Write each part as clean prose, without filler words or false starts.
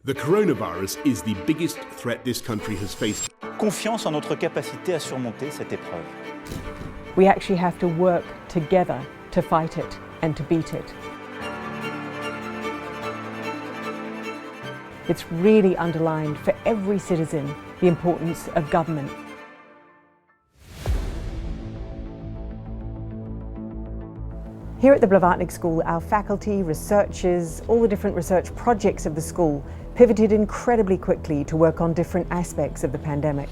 The coronavirus is the biggest threat this country has faced. Confiance en notre capacité à surmonter cette épreuve. We actually have to work together to fight it and to beat it. It's really underlined for every citizen the importance of government. Here at the Blavatnik School, our faculty, researchers, all the different research projects of the school pivoted incredibly quickly to work on different aspects of the pandemic.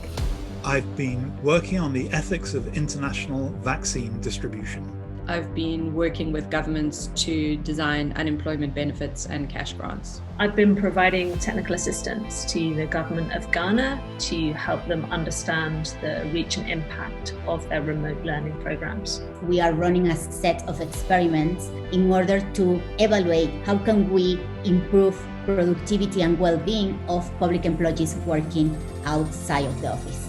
I've been working on the ethics of international vaccine distribution. I've been working with governments to design unemployment benefits and cash grants. I've been providing technical assistance to the government of Ghana to help them understand the reach and impact of their remote learning programs. We are running a set of experiments in order to evaluate how can we improve productivity and well-being of public employees working outside of the office.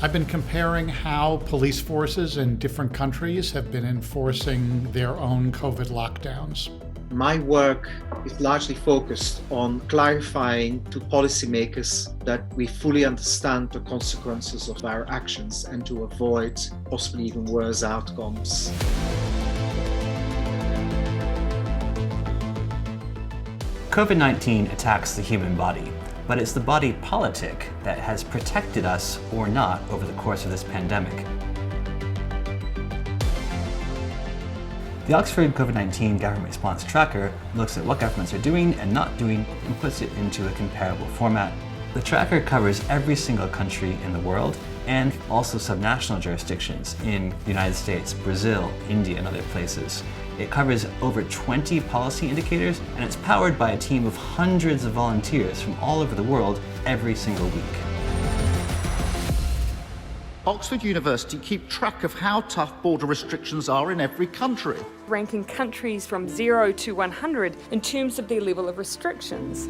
I've been comparing how police forces in different countries have been enforcing their own COVID lockdowns. My work is largely focused on clarifying to policymakers that we fully understand the consequences of our actions and to avoid possibly even worse outcomes. COVID-19 attacks the human body. But it's the body politic that has protected us or not over the course of this pandemic. The Oxford COVID-19 Government Response Tracker looks at what governments are doing and not doing and puts it into a comparable format. The tracker covers every single country in the world and also subnational jurisdictions in the United States, Brazil, India, and other places. It covers over 20 policy indicators, and it's powered by a team of hundreds of volunteers from all over the world every single week. Oxford University keep track of how tough border restrictions are in every country, ranking countries from 0 to 100 in terms of their level of restrictions.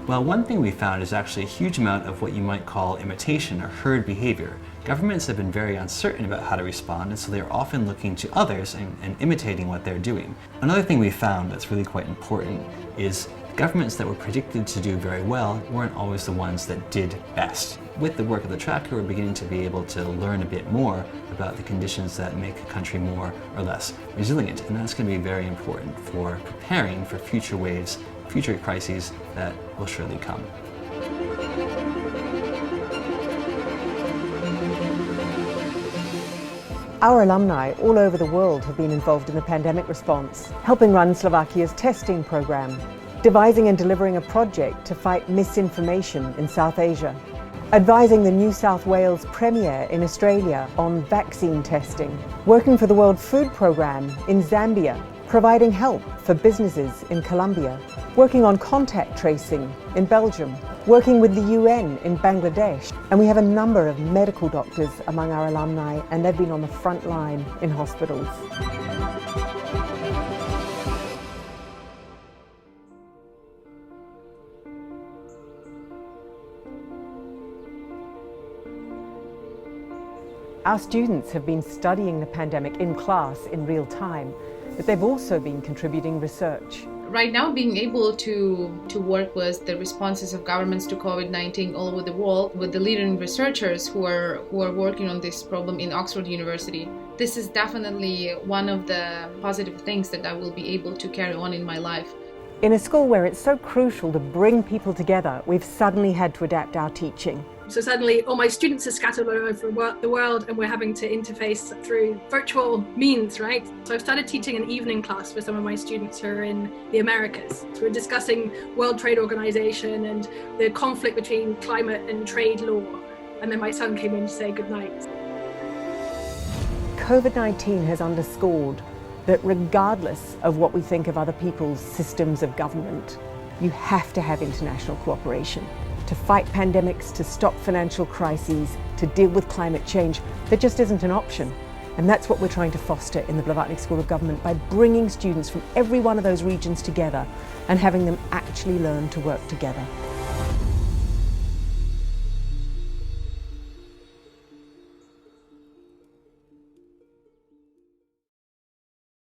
Well, one thing we found is actually a huge amount of what you might call imitation or herd behavior. Governments have been very uncertain about how to respond, and so they're often looking to others and imitating what they're doing. Another thing we found that's really quite important is governments that were predicted to do very well weren't always the ones that did best. With the work of the tracker, we're beginning to be able to learn a bit more about the conditions that make a country more or less resilient, and that's going to be very important for preparing for future waves, future crises that will surely come. Our alumni all over the world have been involved in the pandemic response, helping run Slovakia's testing program, devising and delivering a project to fight misinformation in South Asia, advising the New South Wales Premier in Australia on vaccine testing, working for the World Food Programme in Zambia, providing help for businesses in Colombia, working on contact tracing in Belgium, working with the UN in Bangladesh, and we have a number of medical doctors among our alumni, and they've been on the front line in hospitals. Our students have been studying the pandemic in class in real time, but they've also been contributing research. Right now, being able to work with the responses of governments to COVID-19 all over the world, with the leading researchers who are working on this problem in Oxford University, this is definitely one of the positive things that I will be able to carry on in my life. In a school where it's so crucial to bring people together, we've suddenly had to adapt our teaching. So suddenly all my students are scattered all over the world, and we're having to interface through virtual means, right? So I've started teaching an evening class for some of my students who are in the Americas. So we're discussing World Trade Organization and the conflict between climate and trade law. And then my son came in to say goodnight. COVID-19 has underscored that regardless of what we think of other people's systems of government, you have to have international cooperation. To fight pandemics, to stop financial crises, to deal with climate change, there just isn't an option. And that's what we're trying to foster in the Blavatnik School of Government by bringing students from every one of those regions together and having them actually learn to work together.